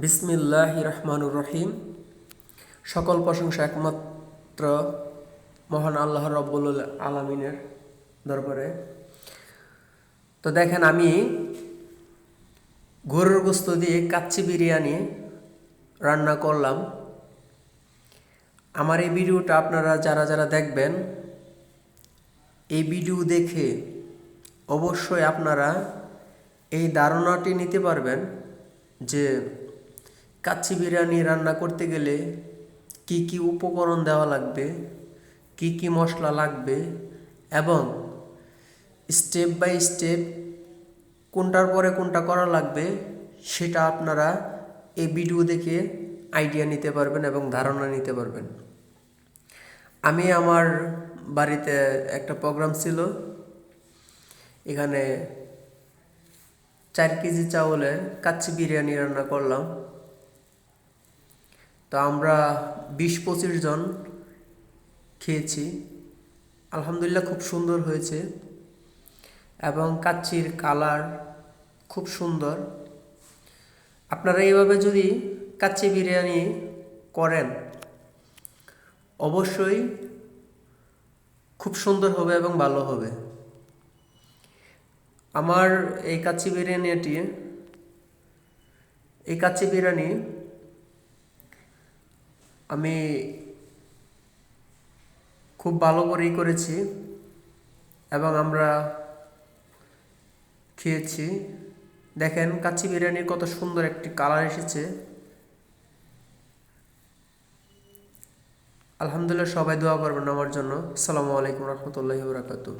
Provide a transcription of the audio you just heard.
বিসমিল্লাহির রহমানুর রহিম। সকল প্রশংসা একমাত্র মহান আল্লাহ রব্বুল আলামিনের দরবারে। তো দেখেন, আমি গরুর গোস্ত দিয়ে কাচ্চি বিরিয়ানি রান্না করলাম। আমার এই ভিডিওটা আপনারা যারা যারা দেখবেন, এই ভিডিও দেখে অবশ্যই আপনারা এই ধারণাটি নিতে পারবেন যে কাচ্চি বিরিয়ানি রান্না করতে গেলে কি কি উপকরণ দেওয়া লাগবে, কি কি মশলা লাগবে এবং স্টেপ বাই স্টেপ কোনটার পরে কোনটা করা লাগবে সেটা আপনারা এই ভিডিও দেখে আইডিয়া নিতে পারবেন এবং ধারণা নিতে পারবেন। আমি আমার বাড়িতে একটা প্রোগ্রাম ছিল, এখানে 4 কেজি চাউলের কাচ্চি বিরিয়ানি রান্না করলাম। তো আমরা 20-25 জন খেয়েছি। আলহামদুলিল্লাহ, খুব সুন্দর হয়েছে এবং কাচ্চির কালার খুব সুন্দর। আপনারা এইভাবে যদি কাচ্চি বিরিয়ানি করেন অবশ্যই খুব সুন্দর হবে এবং ভালো হবে। আমার এই কাচ্চি বিরিয়ানি আমি খুব ভালো করেই করেছি এবং আমরা খেয়েছি। দেখেন কাচ্চি বিরিয়ানির কত সুন্দর একটি কালার এসেছে। আলহামদুলিল্লাহ, সবাই দোয়া করবেন আমার জন্য। আসসালামু আলাইকুম রহমতুল্লাহি ওয়া বারাকাতুহু।